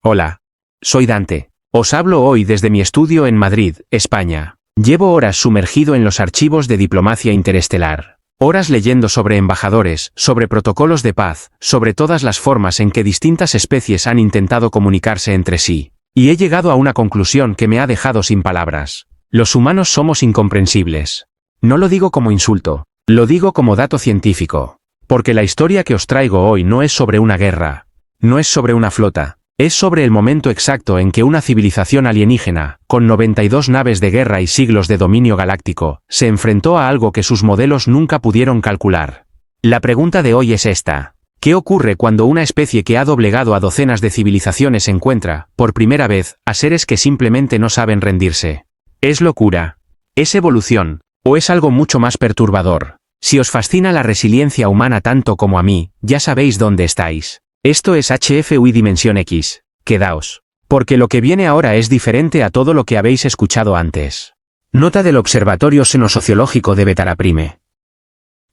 Hola. Soy Dante. Os hablo hoy desde mi estudio en Madrid, España. Llevo horas sumergido en los archivos de diplomacia interestelar. Horas leyendo sobre embajadores, sobre protocolos de paz, sobre todas las formas en que distintas especies han intentado comunicarse entre sí. Y he llegado a una conclusión que me ha dejado sin palabras. Los humanos somos incomprensibles. No lo digo como insulto, lo digo como dato científico. Porque la historia que os traigo hoy no es sobre una guerra, no es sobre una flota, es sobre el momento exacto en que una civilización alienígena, con 92 naves de guerra y siglos de dominio galáctico, se enfrentó a algo que sus modelos nunca pudieron calcular. La pregunta de hoy es esta: ¿qué ocurre cuando una especie que ha doblegado a docenas de civilizaciones encuentra, por primera vez, a seres que simplemente no saben rendirse? ¿Es locura? ¿Es evolución? ¿O es algo mucho más perturbador? Si os fascina la resiliencia humana tanto como a mí, ya sabéis dónde estáis. Esto es HFUI Dimensión X. Quedaos. Porque lo que viene ahora es diferente a todo lo que habéis escuchado antes. Nota del Observatorio Xenosociológico de Betara Prime.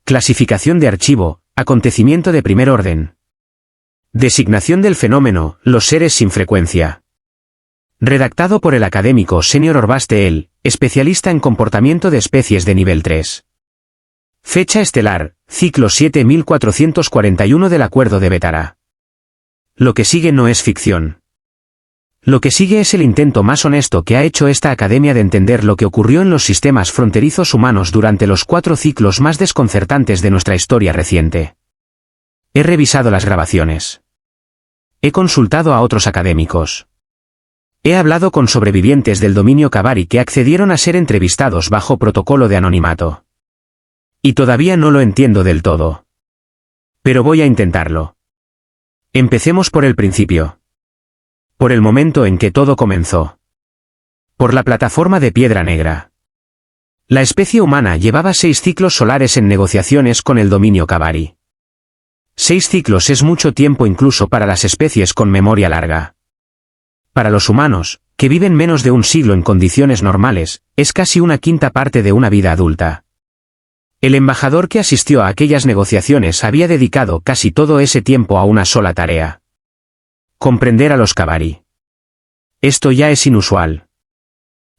Clasificación de archivo, acontecimiento de primer orden. Designación del fenómeno, los seres sin frecuencia. Redactado por el académico Senior Orbaste El, especialista en comportamiento de especies de nivel 3. Fecha estelar, ciclo 7441 del Acuerdo de Betara. Lo que sigue no es ficción. Lo que sigue es el intento más honesto que ha hecho esta academia de entender lo que ocurrió en los sistemas fronterizos humanos durante los 4 ciclos más desconcertantes de nuestra historia reciente. He revisado las grabaciones. He consultado a otros académicos. He hablado con sobrevivientes del dominio Kabari que accedieron a ser entrevistados bajo protocolo de anonimato. Y todavía no lo entiendo del todo. Pero voy a intentarlo. Empecemos por el principio. Por el momento en que todo comenzó. Por la plataforma de Piedra Negra. La especie humana llevaba 6 ciclos solares en negociaciones con el dominio Kabari. 6 ciclos es mucho tiempo incluso para las especies con memoria larga. Para los humanos, que viven menos de un siglo en condiciones normales, es casi una quinta parte de una vida adulta. El embajador que asistió a aquellas negociaciones había dedicado casi todo ese tiempo a una sola tarea: comprender a los Kabari. Esto ya es inusual.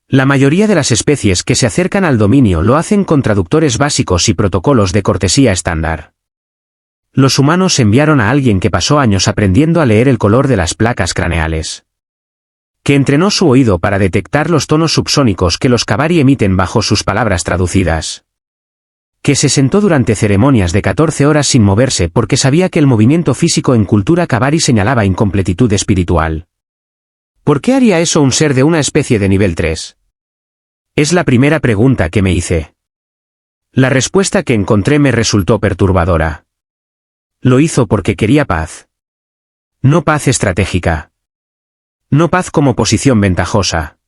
La mayoría de las especies que se acercan al dominio lo hacen con traductores básicos y protocolos de cortesía estándar. Los humanos enviaron a alguien que pasó años aprendiendo a leer el color de las placas craneales. Que entrenó su oído para detectar los tonos subsónicos que los Kabari emiten bajo sus palabras traducidas. Que se sentó durante ceremonias de 14 horas sin moverse porque sabía que el movimiento físico en cultura Kabari señalaba incompletitud espiritual. ¿Por qué haría eso un ser de una especie de nivel 3? Es la primera pregunta que me hice. La respuesta que encontré me resultó perturbadora. Lo hizo porque quería paz. No paz estratégica. No paz como posición ventajosa.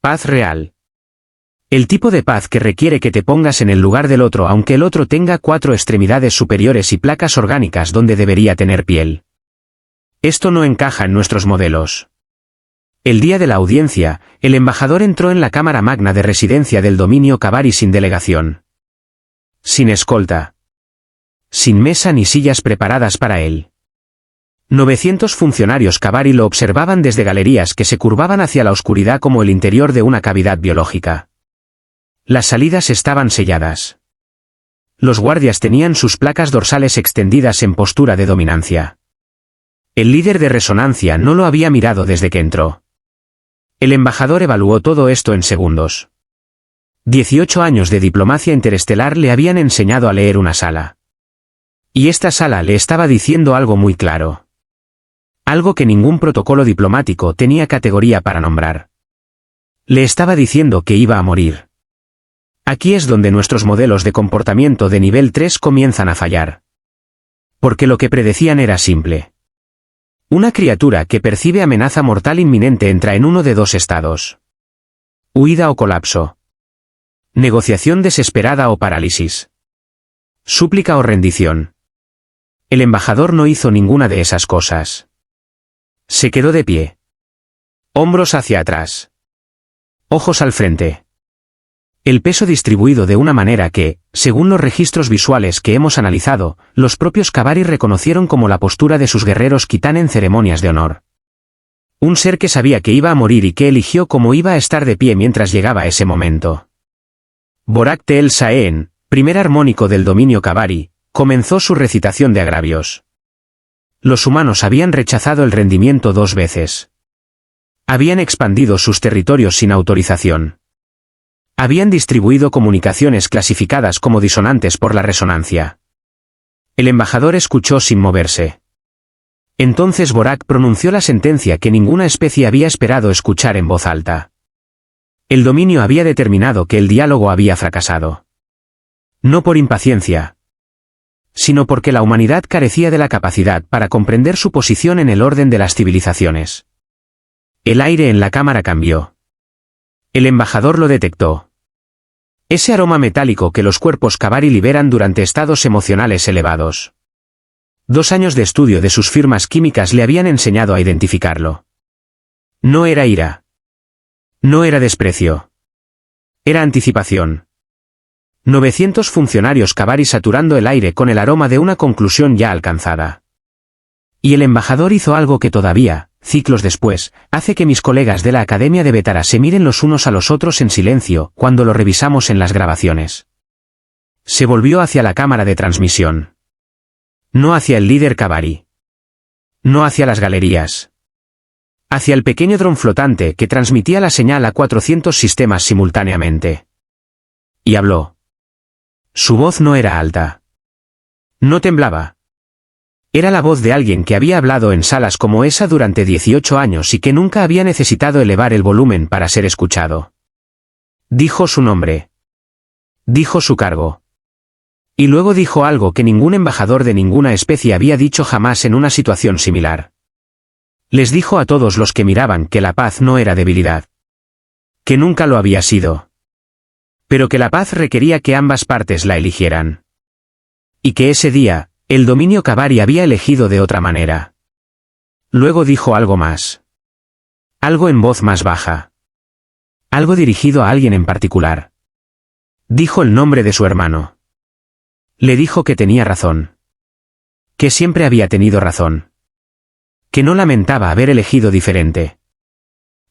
Paz real. El tipo de paz que requiere que te pongas en el lugar del otro aunque el otro tenga 4 extremidades superiores y placas orgánicas donde debería tener piel. Esto no encaja en nuestros modelos. El día de la audiencia, el embajador entró en la cámara magna de residencia del dominio Kabari sin delegación. Sin escolta. Sin mesa ni sillas preparadas para él. 900 funcionarios Kabari lo observaban desde galerías que se curvaban hacia la oscuridad como el interior de una cavidad biológica. Las salidas estaban selladas. Los guardias tenían sus placas dorsales extendidas en postura de dominancia. El líder de resonancia no lo había mirado desde que entró. El embajador evaluó todo esto en segundos. 18 años de diplomacia interestelar le habían enseñado a leer una sala. Y esta sala le estaba diciendo algo muy claro. Algo que ningún protocolo diplomático tenía categoría para nombrar. Le estaba diciendo que iba a morir. Aquí es donde nuestros modelos de comportamiento de nivel 3 comienzan a fallar. Porque lo que predecían era simple. Una criatura que percibe amenaza mortal inminente entra en uno de 2 estados. Huida o colapso. Negociación desesperada o parálisis. Súplica o rendición. El embajador no hizo ninguna de esas cosas. Se quedó de pie. Hombros hacia atrás. Ojos al frente. El peso distribuido de una manera que, según los registros visuales que hemos analizado, los propios Kabari reconocieron como la postura de sus guerreros Kitán en ceremonias de honor. Un ser que sabía que iba a morir y que eligió cómo iba a estar de pie mientras llegaba ese momento. Borak Tel Saen, primer armónico del dominio Kabari, comenzó su recitación de agravios. Los humanos habían rechazado el rendimiento 2 veces. Habían expandido sus territorios sin autorización. Habían distribuido comunicaciones clasificadas como disonantes por la resonancia. El embajador escuchó sin moverse. Entonces Borak pronunció la sentencia que ninguna especie había esperado escuchar en voz alta. El dominio había determinado que el diálogo había fracasado. No por impaciencia, sino porque la humanidad carecía de la capacidad para comprender su posición en el orden de las civilizaciones. El aire en la cámara cambió. El embajador lo detectó. Ese aroma metálico que los cuerpos Kabari liberan durante estados emocionales elevados. 2 años de estudio de sus firmas químicas le habían enseñado a identificarlo. No era ira. No era desprecio. Era anticipación. 900 funcionarios Kabari saturando el aire con el aroma de una conclusión ya alcanzada. Y el embajador hizo algo que todavía, ciclos después, hace que mis colegas de la Academia de Betara se miren los unos a los otros en silencio cuando lo revisamos en las grabaciones. Se volvió hacia la cámara de transmisión. No hacia el líder Kabari. No hacia las galerías. Hacia el pequeño dron flotante que transmitía la señal a 400 sistemas simultáneamente. Y habló. Su voz no era alta. No temblaba. Era la voz de alguien que había hablado en salas como esa durante 18 años y que nunca había necesitado elevar el volumen para ser escuchado. Dijo su nombre. Dijo su cargo. Y luego dijo algo que ningún embajador de ninguna especie había dicho jamás en una situación similar. Les dijo a todos los que miraban que la paz no era debilidad. Que nunca lo había sido. Pero que la paz requería que ambas partes la eligieran. Y que ese día, el dominio Kabari había elegido de otra manera. Luego dijo algo más. Algo en voz más baja. Algo dirigido a alguien en particular. Dijo el nombre de su hermano. Le dijo que tenía razón. Que siempre había tenido razón. Que no lamentaba haber elegido diferente.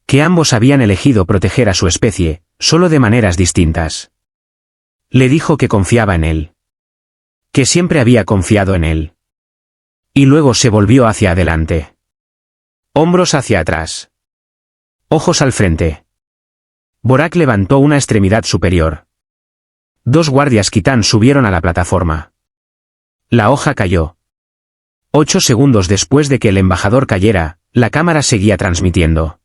Que ambos habían elegido proteger a su especie, solo de maneras distintas. Le dijo que confiaba en él. Que siempre había confiado en él. Y luego se volvió hacia adelante. Hombros hacia atrás. Ojos al frente. Borak levantó una extremidad superior. 2 guardias Kitán subieron a la plataforma. La hoja cayó. 8 segundos después de que el embajador cayera, la cámara seguía transmitiendo.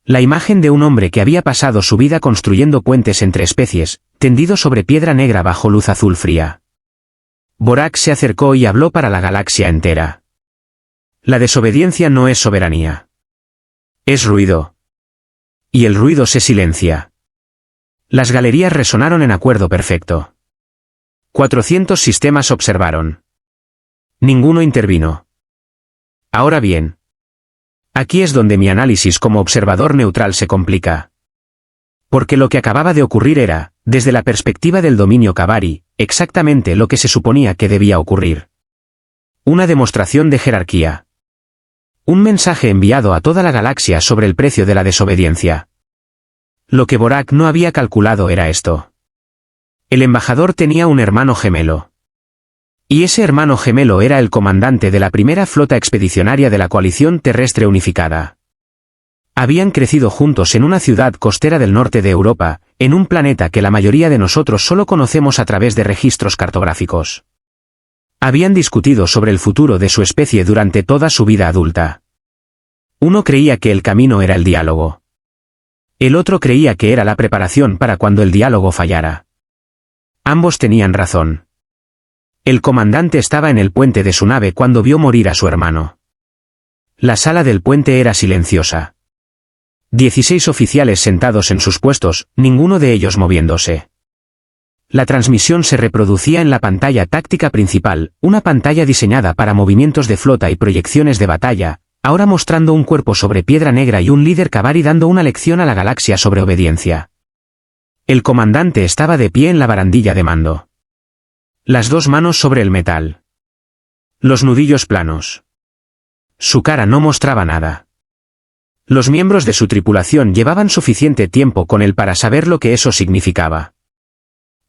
La imagen de un hombre que había pasado su vida construyendo puentes entre especies, tendido sobre piedra negra bajo luz azul fría. Borak se acercó y habló para la galaxia entera. La desobediencia no es soberanía. Es ruido. Y el ruido se silencia. Las galerías resonaron en acuerdo perfecto. 400 sistemas observaron. Ninguno intervino. Ahora bien. Aquí es donde mi análisis como observador neutral se complica. Porque lo que acababa de ocurrir era, desde la perspectiva del dominio Kabari, exactamente lo que se suponía que debía ocurrir. Una demostración de jerarquía. Un mensaje enviado a toda la galaxia sobre el precio de la desobediencia. Lo que Borak no había calculado era esto. El embajador tenía un hermano gemelo. Y ese hermano gemelo era el comandante de la primera flota expedicionaria de la coalición terrestre unificada. Habían crecido juntos en una ciudad costera del norte de Europa, en un planeta que la mayoría de nosotros solo conocemos a través de registros cartográficos. Habían discutido sobre el futuro de su especie durante toda su vida adulta. Uno creía que el camino era el diálogo. El otro creía que era la preparación para cuando el diálogo fallara. Ambos tenían razón. El comandante estaba en el puente de su nave cuando vio morir a su hermano. La sala del puente era silenciosa. 16 oficiales sentados en sus puestos, ninguno de ellos moviéndose. La transmisión se reproducía en la pantalla táctica principal, una pantalla diseñada para movimientos de flota y proyecciones de batalla, ahora mostrando un cuerpo sobre piedra negra y un líder Kabari dando una lección a la galaxia sobre obediencia. El comandante estaba de pie en la barandilla de mando. Las 2 manos sobre el metal. Los nudillos planos. Su cara no mostraba nada. Los miembros de su tripulación llevaban suficiente tiempo con él para saber lo que eso significaba.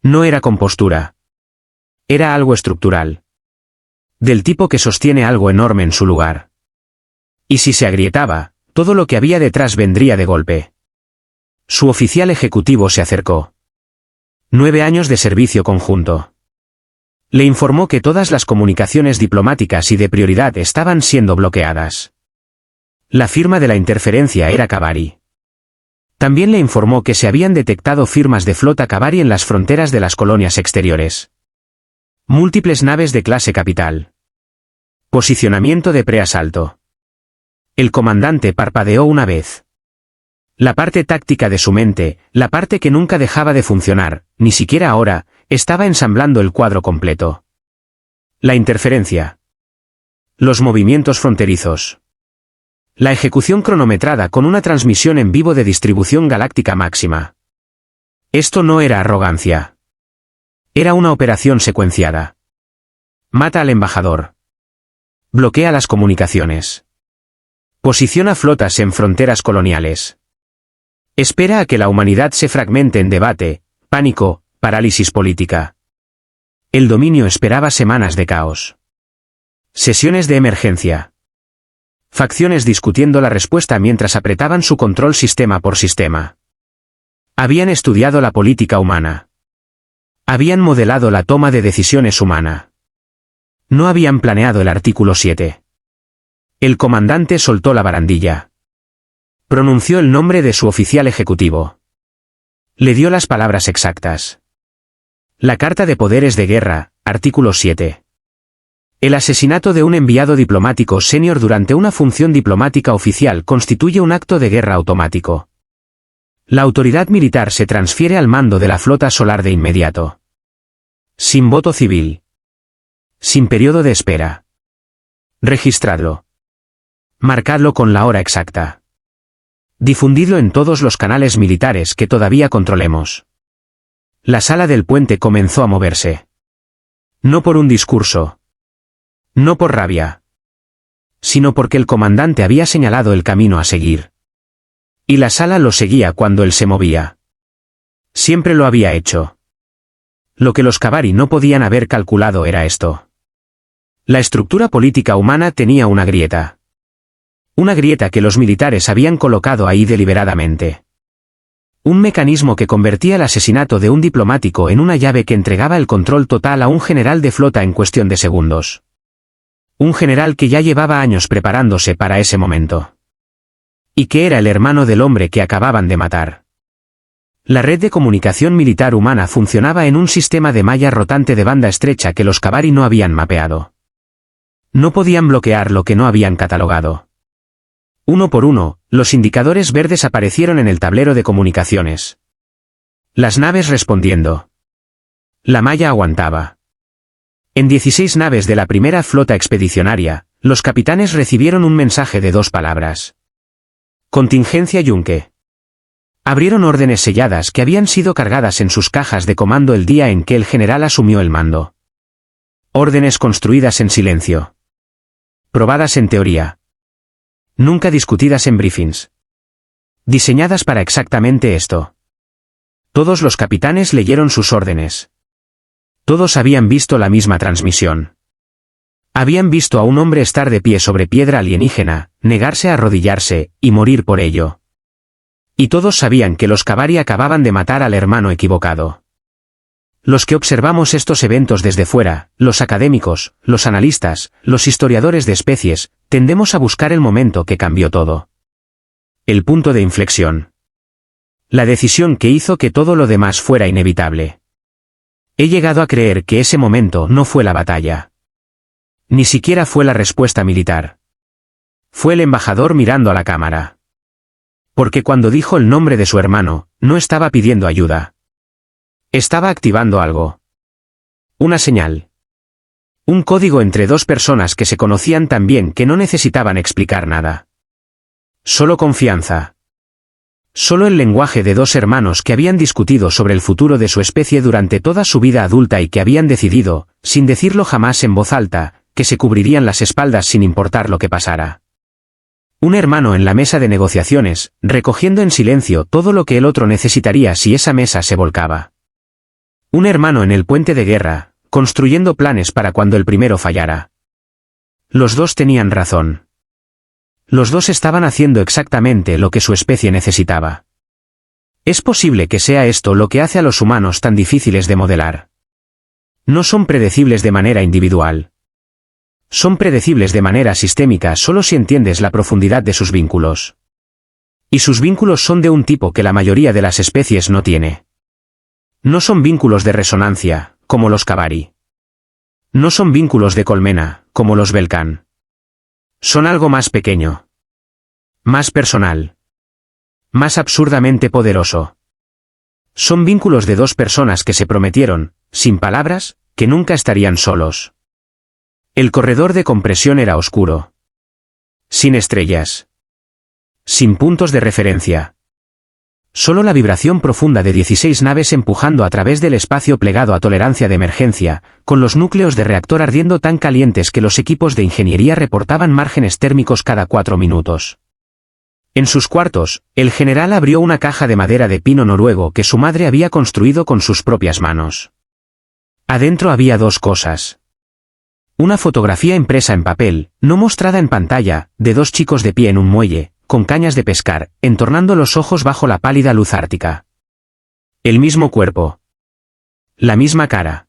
No era compostura. Era algo estructural. Del tipo que sostiene algo enorme en su lugar. Y si se agrietaba, todo lo que había detrás vendría de golpe. Su oficial ejecutivo se acercó. 9 años de servicio conjunto. Le informó que todas las comunicaciones diplomáticas y de prioridad estaban siendo bloqueadas. La firma de la interferencia era Cavari. También le informó que se habían detectado firmas de flota Cavari en las fronteras de las colonias exteriores. Múltiples naves de clase capital. Posicionamiento de preasalto. El comandante parpadeó una vez. La parte táctica de su mente, la parte que nunca dejaba de funcionar, ni siquiera ahora, estaba ensamblando el cuadro completo. La interferencia. Los movimientos fronterizos. La ejecución cronometrada con una transmisión en vivo de distribución galáctica máxima. Esto no era arrogancia. Era una operación secuenciada. Mata al embajador. Bloquea las comunicaciones. Posiciona flotas en fronteras coloniales. Espera a que la humanidad se fragmente en debate, pánico, parálisis política. El dominio esperaba semanas de caos. Sesiones de emergencia. Facciones discutiendo la respuesta mientras apretaban su control sistema por sistema. Habían estudiado la política humana. Habían modelado la toma de decisiones humana. No habían planeado el artículo 7. El comandante soltó la barandilla. Pronunció el nombre de su oficial ejecutivo. Le dio las palabras exactas. La Carta de Poderes de Guerra, artículo 7. El asesinato de un enviado diplomático senior durante una función diplomática oficial constituye un acto de guerra automático. La autoridad militar se transfiere al mando de la flota solar de inmediato. Sin voto civil. Sin periodo de espera. Registradlo. Marcadlo con la hora exacta. Difundidlo en todos los canales militares que todavía controlemos. La sala del puente comenzó a moverse. No por un discurso. No por rabia. Sino porque el comandante había señalado el camino a seguir. Y la sala lo seguía cuando él se movía. Siempre lo había hecho. Lo que los Cavari no podían haber calculado era esto. La estructura política humana tenía una grieta. Una grieta que los militares habían colocado ahí deliberadamente. Un mecanismo que convertía el asesinato de un diplomático en una llave que entregaba el control total a un general de flota en cuestión de segundos. Un general que ya llevaba años preparándose para ese momento. Y que era el hermano del hombre que acababan de matar. La red de comunicación militar humana funcionaba en un sistema de malla rotante de banda estrecha que los Cavari no habían mapeado. No podían bloquear lo que no habían catalogado. Uno por uno, los indicadores verdes aparecieron en el tablero de comunicaciones. Las naves respondiendo. La malla aguantaba. En 16 naves de la primera flota expedicionaria, los capitanes recibieron un mensaje de 2 palabras. Contingencia Yunque. Abrieron órdenes selladas que habían sido cargadas en sus cajas de comando el día en que el general asumió el mando. Órdenes construidas en silencio. Probadas en teoría. Nunca discutidas en briefings. Diseñadas para exactamente esto. Todos los capitanes leyeron sus órdenes. Todos habían visto la misma transmisión. Habían visto a un hombre estar de pie sobre piedra alienígena, negarse a arrodillarse, y morir por ello. Y todos sabían que los Cavari acababan de matar al hermano equivocado. Los que observamos estos eventos desde fuera, los académicos, los analistas, los historiadores de especies, tendemos a buscar el momento que cambió todo. El punto de inflexión. La decisión que hizo que todo lo demás fuera inevitable. He llegado a creer que ese momento no fue la batalla. Ni siquiera fue la respuesta militar. Fue el embajador mirando a la cámara. Porque cuando dijo el nombre de su hermano, no estaba pidiendo ayuda. Estaba activando algo. Una señal. Un código entre 2 personas que se conocían tan bien que no necesitaban explicar nada. Solo confianza. Solo el lenguaje de 2 hermanos que habían discutido sobre el futuro de su especie durante toda su vida adulta y que habían decidido, sin decirlo jamás en voz alta, que se cubrirían las espaldas sin importar lo que pasara. Un hermano en la mesa de negociaciones, recogiendo en silencio todo lo que el otro necesitaría si esa mesa se volcaba. Un hermano en el puente de guerra, construyendo planes para cuando el primero fallara. Los dos tenían razón. Los dos estaban haciendo exactamente lo que su especie necesitaba. Es posible que sea esto lo que hace a los humanos tan difíciles de modelar. No son predecibles de manera individual. Son predecibles de manera sistémica solo si entiendes la profundidad de sus vínculos. Y sus vínculos son de un tipo que la mayoría de las especies no tiene. No son vínculos de resonancia, como los Cavari. No son vínculos de colmena, como los Belkan. Son algo más pequeño. Más personal. Más absurdamente poderoso. Son vínculos de dos personas que se prometieron, sin palabras, que nunca estarían solos. El corredor de compresión era oscuro. Sin estrellas. Sin puntos de referencia. Solo la vibración profunda de 16 naves empujando a través del espacio plegado a tolerancia de emergencia, con los núcleos de reactor ardiendo tan calientes que los equipos de ingeniería reportaban márgenes térmicos cada 4 minutos. En sus cuartos, el general abrió una caja de madera de pino noruego que su madre había construido con sus propias manos. Adentro había dos cosas. Una fotografía impresa en papel, no mostrada en pantalla, de dos chicos de pie en un muelle, con cañas de pescar, entornando los ojos bajo la pálida luz ártica. El mismo cuerpo. La misma cara.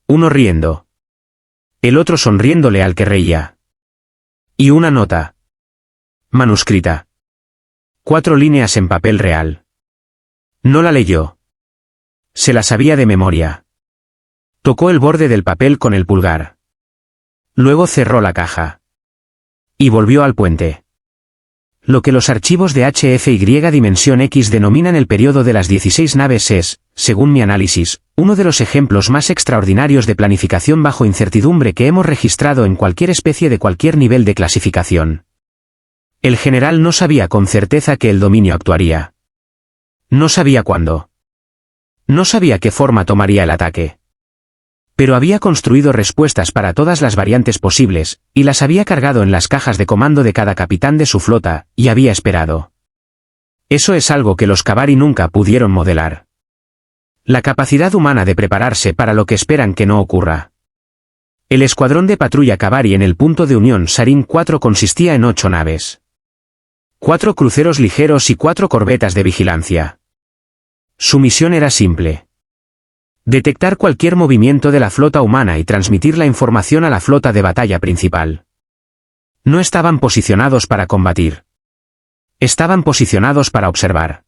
Uno riendo. El otro sonriéndole al que reía. Y una nota. Manuscrita. 4 líneas en papel real. No la leyó. Se la sabía de memoria. Tocó el borde del papel con el pulgar. Luego cerró la caja. Y volvió al puente. Lo que los archivos de HFY Dimensión X denominan el periodo de las 16 naves es, según mi análisis, uno de los ejemplos más extraordinarios de planificación bajo incertidumbre que hemos registrado en cualquier especie de cualquier nivel de clasificación. El general no sabía con certeza que el dominio actuaría. No sabía cuándo. No sabía qué forma tomaría el ataque. Pero había construido respuestas para todas las variantes posibles, y las había cargado en las cajas de comando de cada capitán de su flota, y había esperado. Eso es algo que los Cavari nunca pudieron modelar. La capacidad humana de prepararse para lo que esperan que no ocurra. El escuadrón de patrulla Cavari en el punto de unión Sarin 4 consistía en 8 naves. 4 cruceros ligeros y 4 corbetas de vigilancia. Su misión era simple. Detectar cualquier movimiento de la flota humana y transmitir la información a la flota de batalla principal. No estaban posicionados para combatir. Estaban posicionados para observar.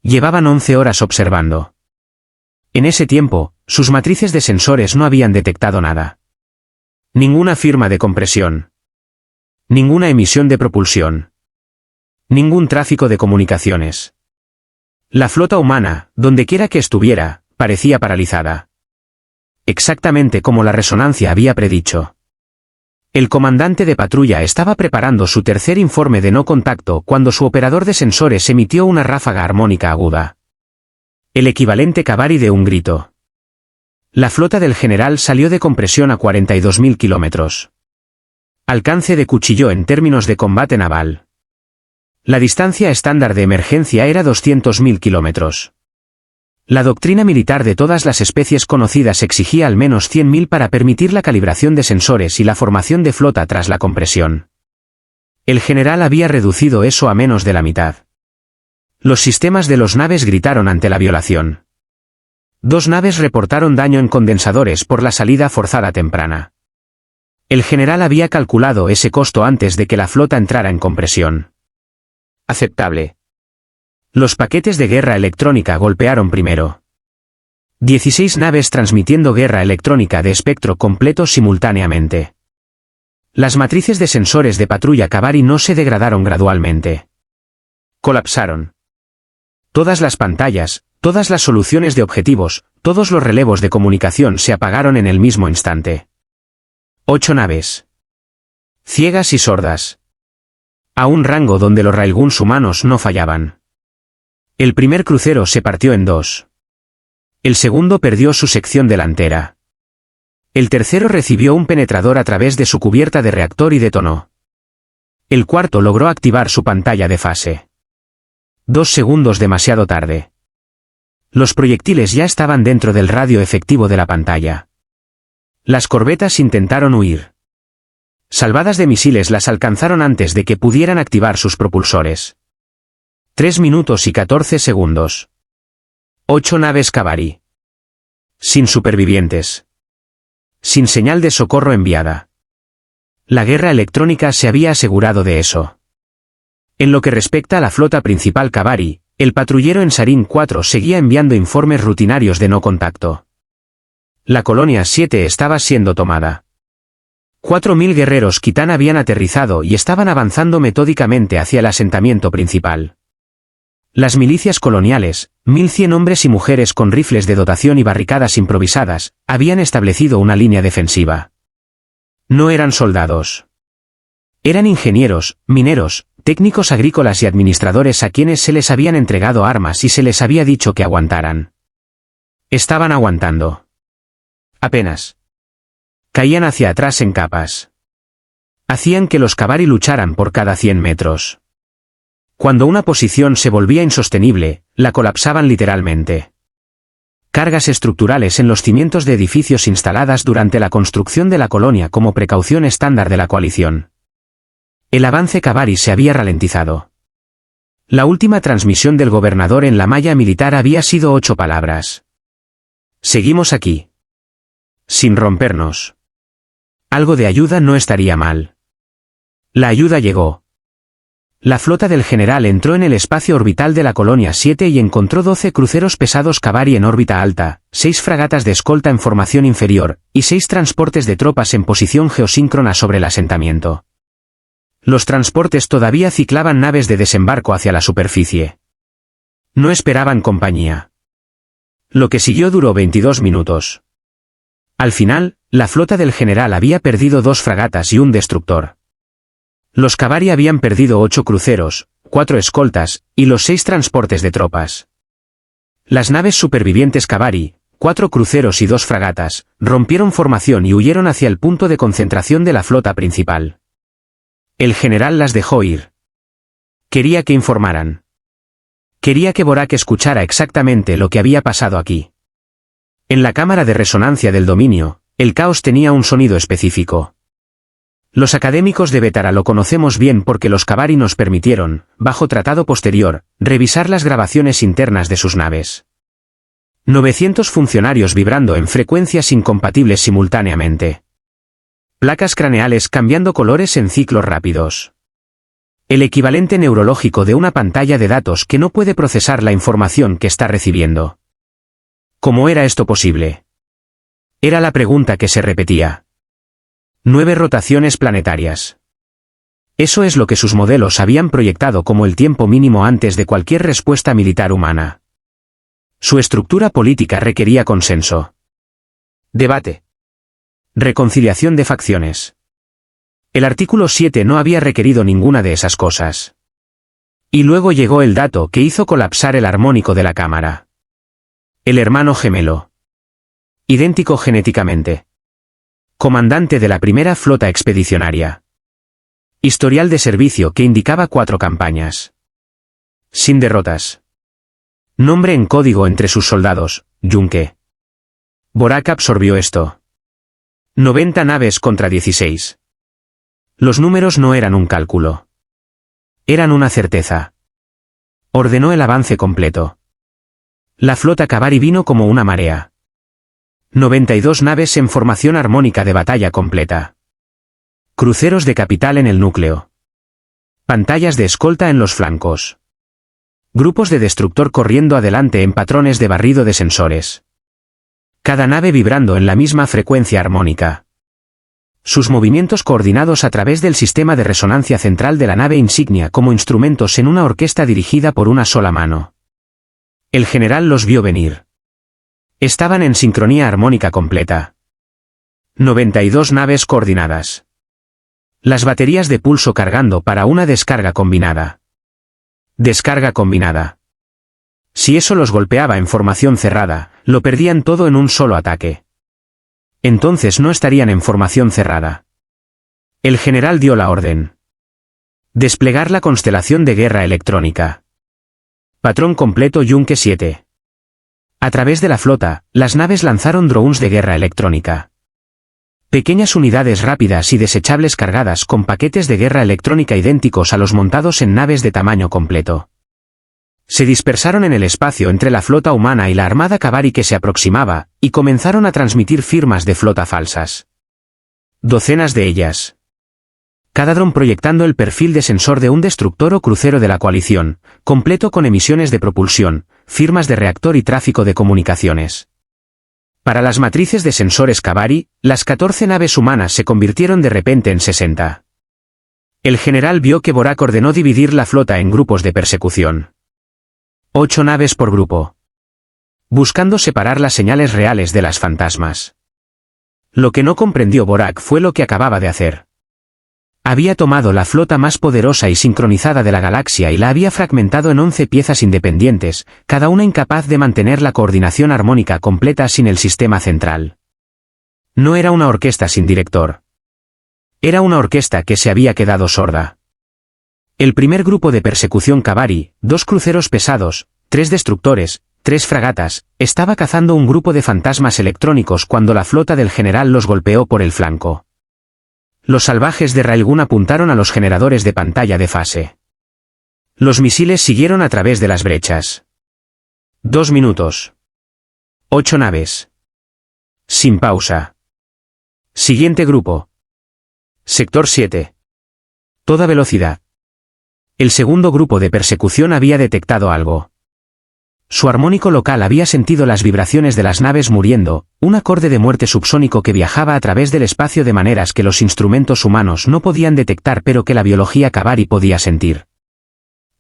Llevaban 11 horas observando. En ese tiempo, sus matrices de sensores no habían detectado nada. Ninguna firma de compresión. Ninguna emisión de propulsión. Ningún tráfico de comunicaciones. La flota humana, dondequiera que estuviera, parecía paralizada. Exactamente como la resonancia había predicho. El comandante de patrulla estaba preparando su tercer informe de no contacto cuando su operador de sensores emitió una ráfaga armónica aguda. El equivalente Cavari de un grito. La flota del general salió de compresión a 42.000 kilómetros. Alcance de cuchillo en términos de combate naval. La distancia estándar de emergencia era 200.000 kilómetros. La doctrina militar de todas las especies conocidas exigía al menos 100.000 para permitir la calibración de sensores y la formación de flota tras la compresión. El general había reducido eso a menos de la mitad. Los sistemas de los naves gritaron ante la violación. 2 naves reportaron daño en condensadores por la salida forzada temprana. El general había calculado ese costo antes de que la flota entrara en compresión. Aceptable. Los paquetes de guerra electrónica golpearon primero. 16 naves transmitiendo guerra electrónica de espectro completo simultáneamente. Las matrices de sensores de patrulla Cavari no se degradaron gradualmente. Colapsaron. Todas las pantallas, todas las soluciones de objetivos, todos los relevos de comunicación se apagaron en el mismo instante. 8 naves. Ciegas y sordas. A un rango donde los railguns humanos no fallaban. El primer crucero se partió en 2. El segundo perdió su sección delantera. El tercero recibió un penetrador a través de su cubierta de reactor y detonó. El cuarto logró activar su pantalla de fase. 2 segundos demasiado tarde. Los proyectiles ya estaban dentro del radio efectivo de la pantalla. Las corbetas intentaron huir. Salvadas de misiles las alcanzaron antes de que pudieran activar sus propulsores. 3 minutos y 14 segundos. 8 naves Cavari. Sin supervivientes. Sin señal de socorro enviada. La guerra electrónica se había asegurado de eso. En lo que respecta a la flota principal Cavari, el patrullero en Sarin 4 seguía enviando informes rutinarios de no contacto. La colonia 7 estaba siendo tomada. 4.000 guerreros Kitán habían aterrizado y estaban avanzando metódicamente hacia el asentamiento principal. Las milicias coloniales, 1.100 hombres y mujeres con rifles de dotación y barricadas improvisadas, habían establecido una línea defensiva. No eran soldados. Eran ingenieros, mineros, técnicos agrícolas y administradores a quienes se les habían entregado armas y se les había dicho que aguantaran. Estaban aguantando. Apenas. Caían hacia atrás en capas. Hacían que los Cavari lucharan por cada 100 metros. Cuando una posición se volvía insostenible, la colapsaban literalmente. Cargas estructurales en los cimientos de edificios instaladas durante la construcción de la colonia como precaución estándar de la coalición. El avance Cavari se había ralentizado. La última transmisión del gobernador en la malla militar había sido 8 palabras. Seguimos aquí. Sin rompernos. Algo de ayuda no estaría mal. La ayuda llegó. La flota del general entró en el espacio orbital de la colonia 7 y encontró 12 cruceros pesados Cavari en órbita alta, 6 fragatas de escolta en formación inferior, y 6 transportes de tropas en posición geosíncrona sobre el asentamiento. Los transportes todavía ciclaban naves de desembarco hacia la superficie. No esperaban compañía. Lo que siguió duró 22 minutos. Al final, la flota del general había perdido 2 fragatas y un destructor. Los Cavari habían perdido 8 cruceros, 4 escoltas, y los 6 transportes de tropas. Las naves supervivientes Cavari, 4 cruceros y 2 fragatas, rompieron formación y huyeron hacia el punto de concentración de la flota principal. El general las dejó ir. Quería que informaran. Quería que Borak escuchara exactamente lo que había pasado aquí. En la cámara de resonancia del dominio, el caos tenía un sonido específico. Los académicos de Betara lo conocemos bien porque los Cavari nos permitieron, bajo tratado posterior, revisar las grabaciones internas de sus naves. 900 funcionarios vibrando en frecuencias incompatibles simultáneamente. Placas craneales cambiando colores en ciclos rápidos. El equivalente neurológico de una pantalla de datos que no puede procesar la información que está recibiendo. ¿Cómo era esto posible? Era la pregunta que se repetía. 9 rotaciones planetarias. Eso es lo que sus modelos habían proyectado como el tiempo mínimo antes de cualquier respuesta militar humana. Su estructura política requería consenso. Debate. Reconciliación de facciones. El artículo 7 no había requerido ninguna de esas cosas. Y luego llegó el dato que hizo colapsar el armónico de la cámara. El hermano gemelo. Idéntico genéticamente. Comandante de la primera flota expedicionaria. Historial de servicio que indicaba 4 campañas. Sin derrotas. Nombre en código entre sus soldados, Yunque. Borak absorbió esto. 90 naves contra 16. Los números no eran un cálculo. Eran una certeza. Ordenó el avance completo. La flota Cavari vino como una marea. 92 naves en formación armónica de batalla completa. Cruceros de capital en el núcleo. Pantallas de escolta en los flancos. Grupos de destructor corriendo adelante en patrones de barrido de sensores. Cada nave vibrando en la misma frecuencia armónica. Sus movimientos coordinados a través del sistema de resonancia central de la nave insignia como instrumentos en una orquesta dirigida por una sola mano. El general los vio venir. Estaban en sincronía armónica completa. 92 naves coordinadas. Las baterías de pulso cargando para una descarga combinada. Descarga combinada. Si eso los golpeaba en formación cerrada, lo perdían todo en un solo ataque. Entonces no estarían en formación cerrada. El general dio la orden. Desplegar la constelación de guerra electrónica. Patrón completo Yunque 7. A través de la flota, las naves lanzaron drones de guerra electrónica. Pequeñas unidades rápidas y desechables cargadas con paquetes de guerra electrónica idénticos a los montados en naves de tamaño completo. Se dispersaron en el espacio entre la flota humana y la armada Kabari que se aproximaba, y comenzaron a transmitir firmas de flota falsas. Docenas de ellas. Cada dron proyectando el perfil de sensor de un destructor o crucero de la coalición, completo con emisiones de propulsión, firmas de reactor y tráfico de comunicaciones. Para las matrices de sensores Kabari, las 14 naves humanas se convirtieron de repente en 60. El general vio que Borak ordenó dividir la flota en grupos de persecución. 8 naves por grupo. Buscando separar las señales reales de las fantasmas. Lo que no comprendió Borak fue lo que acababa de hacer. Había tomado la flota más poderosa y sincronizada de la galaxia y la había fragmentado en 11 piezas independientes, cada una incapaz de mantener la coordinación armónica completa sin el sistema central. No era una orquesta sin director. Era una orquesta que se había quedado sorda. El primer grupo de persecución Kabari, 2 cruceros pesados, 3 destructores, 3 fragatas, estaba cazando un grupo de fantasmas electrónicos cuando la flota del general los golpeó por el flanco. Los salvajes de Railgun apuntaron a los generadores de pantalla de fase. Los misiles siguieron a través de las brechas. 2 minutos. 8 naves. Sin pausa. Siguiente grupo. Sector 7. Toda velocidad. El segundo grupo de persecución había detectado algo. Su armónico local había sentido las vibraciones de las naves muriendo, un acorde de muerte subsónico que viajaba a través del espacio de maneras que los instrumentos humanos no podían detectar pero que la biología Kabari podía sentir.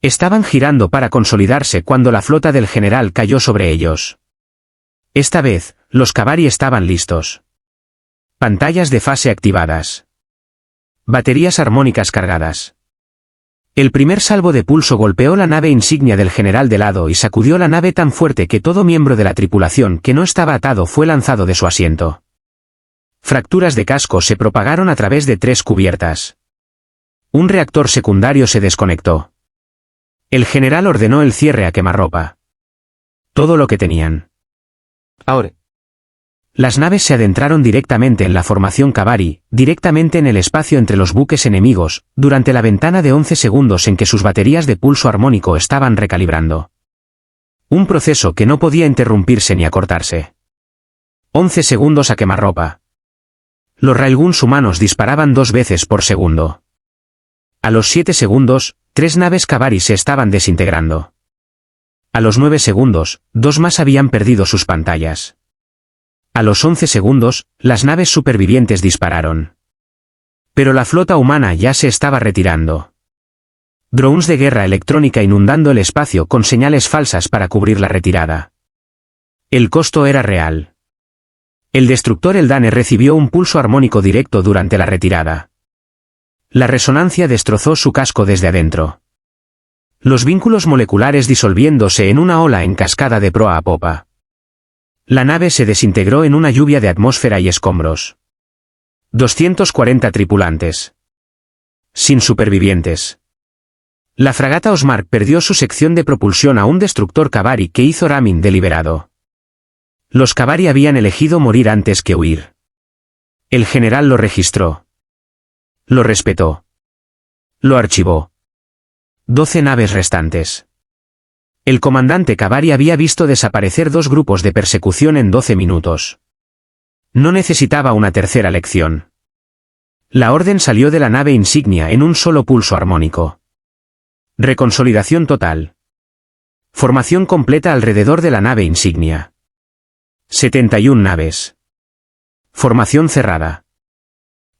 Estaban girando para consolidarse cuando la flota del general cayó sobre ellos. Esta vez, los Kabari estaban listos. Pantallas de fase activadas. Baterías armónicas cargadas. El primer salvo de pulso golpeó la nave insignia del general de lado y sacudió la nave tan fuerte que todo miembro de la tripulación que no estaba atado fue lanzado de su asiento. Fracturas de casco se propagaron a través de 3 cubiertas. Un reactor secundario se desconectó. El general ordenó el cierre a quemarropa. Todo lo que tenían. Ahora. Las naves se adentraron directamente en la formación Kabari, directamente en el espacio entre los buques enemigos, durante la ventana de 11 segundos en que sus baterías de pulso armónico estaban recalibrando. Un proceso que no podía interrumpirse ni acortarse. 11 segundos a quemarropa. Los railguns humanos disparaban 2 veces por segundo. A los 7 segundos, 3 naves Kabari se estaban desintegrando. A los 9 segundos, 2 más habían perdido sus pantallas. A los 11 segundos, las naves supervivientes dispararon. Pero la flota humana ya se estaba retirando. Drones de guerra electrónica inundando el espacio con señales falsas para cubrir la retirada. El costo era real. El destructor Eldane recibió un pulso armónico directo durante la retirada. La resonancia destrozó su casco desde adentro. Los vínculos moleculares disolviéndose en una ola en cascada de proa a popa. La nave se desintegró en una lluvia de atmósfera y escombros. 240 tripulantes. Sin supervivientes. La fragata Osmark perdió su sección de propulsión a un destructor Kabari que hizo ramming deliberado. Los Kabari habían elegido morir antes que huir. El general lo registró. Lo respetó. Lo archivó. 12 naves restantes. El comandante Kabari había visto desaparecer 2 grupos de persecución en 12 minutos. No necesitaba una tercera lección. La orden salió de la nave insignia en un solo pulso armónico. Reconsolidación total. Formación completa alrededor de la nave insignia. 71 naves. Formación cerrada.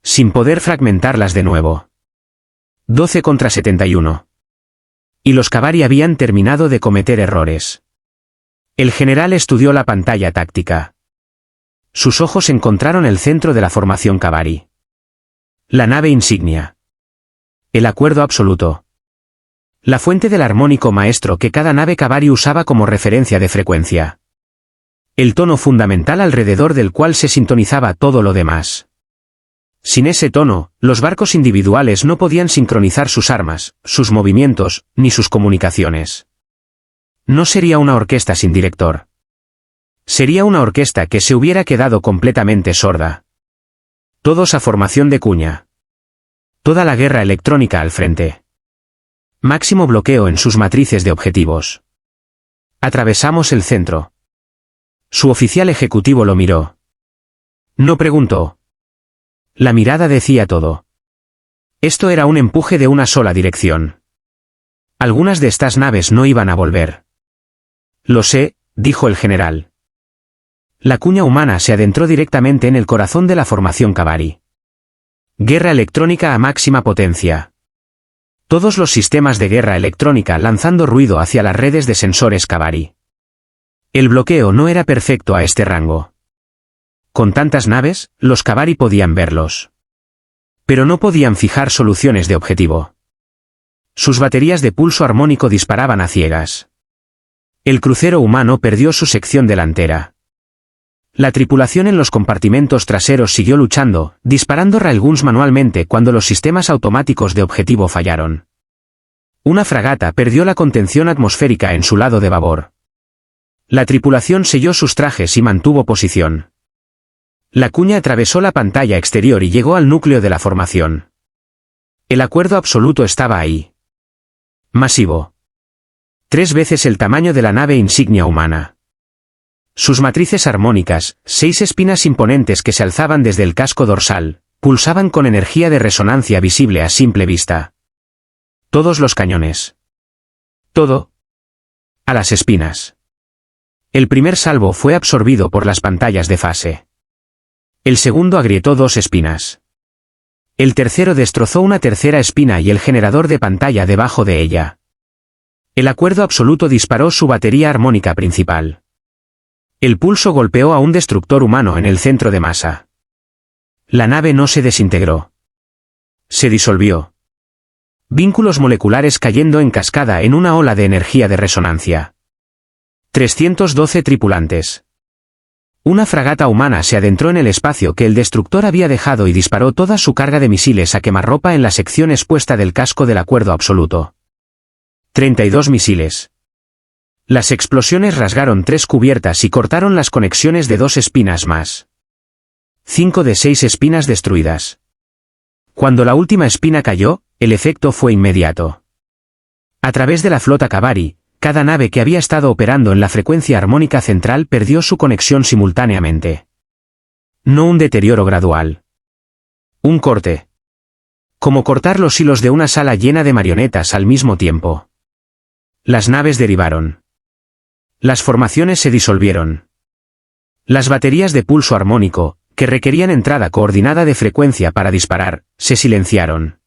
Sin poder fragmentarlas de nuevo. 12 contra 71. Y los Kabari habían terminado de cometer errores. El general estudió la pantalla táctica. Sus ojos encontraron el centro de la formación Kabari. La nave insignia. El acuerdo absoluto. La fuente del armónico maestro que cada nave Kabari usaba como referencia de frecuencia. El tono fundamental alrededor del cual se sintonizaba todo lo demás. Sin ese tono, los barcos individuales no podían sincronizar sus armas, sus movimientos, ni sus comunicaciones. No sería una orquesta sin director. Sería una orquesta que se hubiera quedado completamente sorda. Todos a formación de cuña. Toda la guerra electrónica al frente. Máximo bloqueo en sus matrices de objetivos. Atravesamos el centro. Su oficial ejecutivo lo miró. No preguntó. La mirada decía todo. Esto era un empuje de una sola dirección. Algunas de estas naves no iban a volver. Lo sé, dijo el general. La cuña humana se adentró directamente en el corazón de la formación Cavari. Guerra electrónica a máxima potencia. Todos los sistemas de guerra electrónica lanzando ruido hacia las redes de sensores Cavari. El bloqueo no era perfecto a este rango. Con tantas naves, los Cavari podían verlos. Pero no podían fijar soluciones de objetivo. Sus baterías de pulso armónico disparaban a ciegas. El crucero humano perdió su sección delantera. La tripulación en los compartimentos traseros siguió luchando, disparando railguns manualmente cuando los sistemas automáticos de objetivo fallaron. Una fragata perdió la contención atmosférica en su lado de babor. La tripulación selló sus trajes y mantuvo posición. La cuña atravesó la pantalla exterior y llegó al núcleo de la formación. El acuerdo absoluto estaba ahí. Masivo. 3 veces el tamaño de la nave insignia humana. Sus matrices armónicas, 6 espinas imponentes que se alzaban desde el casco dorsal, pulsaban con energía de resonancia visible a simple vista. Todos los cañones. Todo. A las espinas. El primer salvo fue absorbido por las pantallas de fase. El segundo agrietó 2 espinas. El tercero destrozó una tercera espina y el generador de pantalla debajo de ella. El acuerdo absoluto disparó su batería armónica principal. El pulso golpeó a un destructor humano en el centro de masa. La nave no se desintegró. Se disolvió. Vínculos moleculares cayendo en cascada en una ola de energía de resonancia. 312 tripulantes. Una fragata humana se adentró en el espacio que el destructor había dejado y disparó toda su carga de misiles a quemarropa en la sección expuesta del casco del acuerdo absoluto. 32 misiles. Las explosiones rasgaron 3 cubiertas y cortaron las conexiones de 2 espinas más. 5 de 6 espinas destruidas. Cuando la última espina cayó, el efecto fue inmediato. A través de la flota Cavari, cada nave que había estado operando en la frecuencia armónica central perdió su conexión simultáneamente. No un deterioro gradual. Un corte. Como cortar los hilos de una sala llena de marionetas al mismo tiempo. Las naves derivaron. Las formaciones se disolvieron. Las baterías de pulso armónico, que requerían entrada coordinada de frecuencia para disparar, se silenciaron.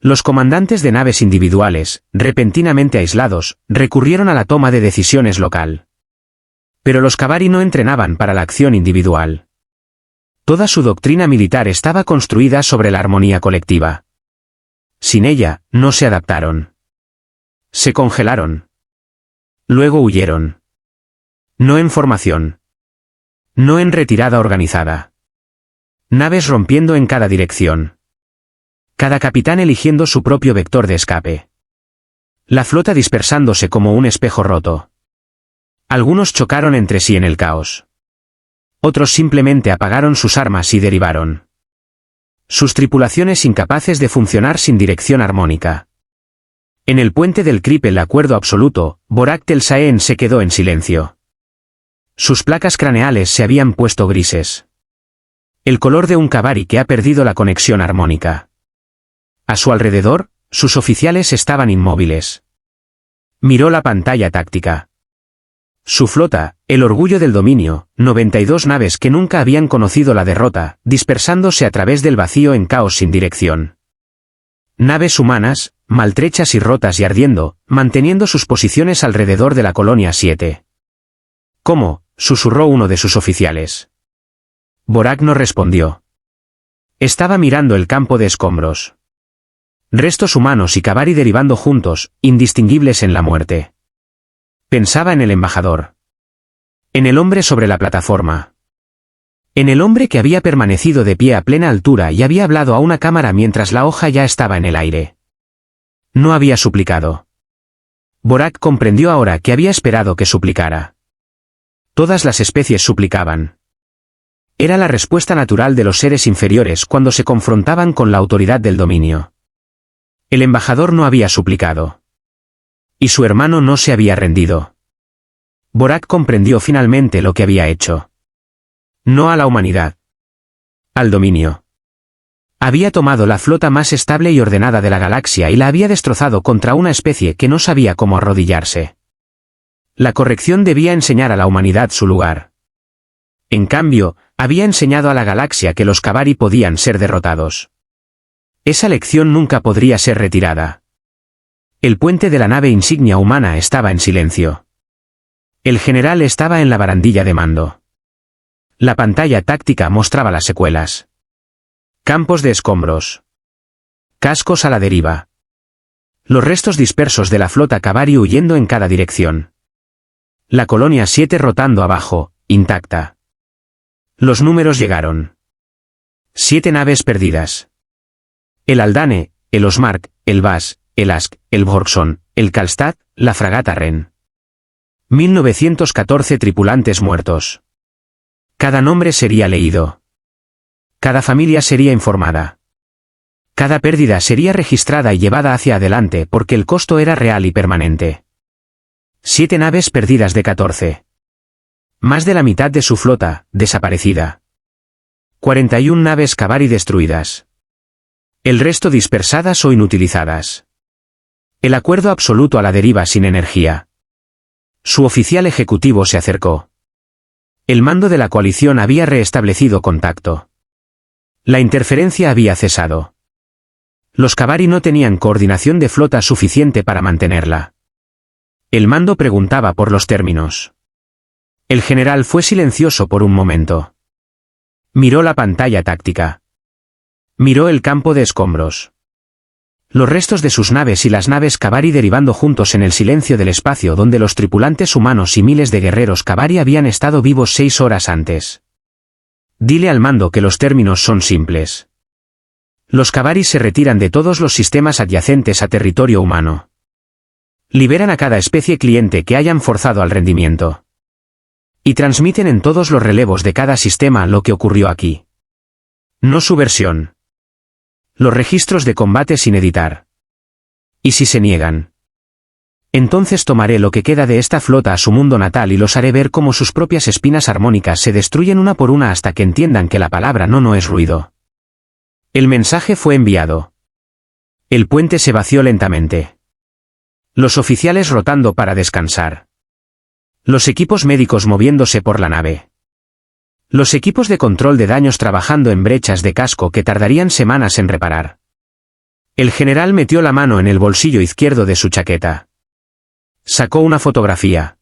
Los comandantes de naves individuales, repentinamente aislados, recurrieron a la toma de decisiones local. Pero los Cavari no entrenaban para la acción individual. Toda su doctrina militar estaba construida sobre la armonía colectiva. Sin ella, no se adaptaron. Se congelaron. Luego huyeron. No en formación. No en retirada organizada. Naves rompiendo en cada dirección. Cada capitán eligiendo su propio vector de escape. La flota dispersándose como un espejo roto. Algunos chocaron entre sí en el caos. Otros simplemente apagaron sus armas y derivaron. Sus tripulaciones incapaces de funcionar sin dirección armónica. En el puente del Krip el acuerdo absoluto, Borak Tel Saen se quedó en silencio. Sus placas craneales se habían puesto grises. El color de un Cavari que ha perdido la conexión armónica. A su alrededor, sus oficiales estaban inmóviles. Miró la pantalla táctica. Su flota, el orgullo del dominio, 92 naves que nunca habían conocido la derrota, dispersándose a través del vacío en caos sin dirección. Naves humanas, maltrechas y rotas y ardiendo, manteniendo sus posiciones alrededor de la colonia 7. ¿Cómo?, susurró uno de sus oficiales. Borak no respondió. Estaba mirando el campo de escombros. Restos humanos y Cavari derivando juntos, indistinguibles en la muerte. Pensaba en el embajador. En el hombre sobre la plataforma. En el hombre que había permanecido de pie a plena altura y había hablado a una cámara mientras la hoja ya estaba en el aire. No había suplicado. Borak comprendió ahora que había esperado que suplicara. Todas las especies suplicaban. Era la respuesta natural de los seres inferiores cuando se confrontaban con la autoridad del dominio. El embajador no había suplicado. Y su hermano no se había rendido. Borak comprendió finalmente lo que había hecho. No a la humanidad. Al dominio. Había tomado la flota más estable y ordenada de la galaxia y la había destrozado contra una especie que no sabía cómo arrodillarse. La corrección debía enseñar a la humanidad su lugar. En cambio, había enseñado a la galaxia que los Kabari podían ser derrotados. Esa lección nunca podría ser retirada. El puente de la nave insignia humana estaba en silencio. El general estaba en la barandilla de mando. La pantalla táctica mostraba las secuelas. Campos de escombros. Cascos a la deriva. Los restos dispersos de la flota Kabari huyendo en cada dirección. La colonia 7 rotando abajo, intacta. Los números llegaron. 7 naves perdidas. El Aldane, el Osmark, el Vas, el Ask, el Borgson, el Kalstad, la fragata Ren. 1914 tripulantes muertos. Cada nombre sería leído. Cada familia sería informada. Cada pérdida sería registrada y llevada hacia adelante porque el costo era real y permanente. 7 naves perdidas de 14. Más de la mitad de su flota, desaparecida. 41 naves Kabari destruidas. El resto dispersadas o inutilizadas. El acuerdo absoluto a la deriva sin energía. Su oficial ejecutivo se acercó. El mando de la coalición había reestablecido contacto. La interferencia había cesado. Los Kabari no tenían coordinación de flota suficiente para mantenerla. El mando preguntaba por los términos. El general fue silencioso por un momento. Miró la pantalla táctica. Miró el campo de escombros. Los restos de sus naves y las naves Kabari derivando juntos en el silencio del espacio donde los tripulantes humanos y miles de guerreros Kabari habían estado vivos 6 horas antes. Dile al mando que los términos son simples. Los Kabari se retiran de todos los sistemas adyacentes a territorio humano. Liberan a cada especie cliente que hayan forzado al rendimiento. Y transmiten en todos los relevos de cada sistema lo que ocurrió aquí. No su versión. Los registros de combate sin editar. ¿Y si se niegan? Entonces tomaré lo que queda de esta flota a su mundo natal y los haré ver cómo sus propias espinas armónicas se destruyen una por una hasta que entiendan que la palabra no es ruido. El mensaje fue enviado. El puente se vació lentamente. Los oficiales rotando para descansar. Los equipos médicos moviéndose por la nave. Los equipos de control de daños trabajando en brechas de casco que tardarían semanas en reparar. El general metió la mano en el bolsillo izquierdo de su chaqueta. Sacó una fotografía.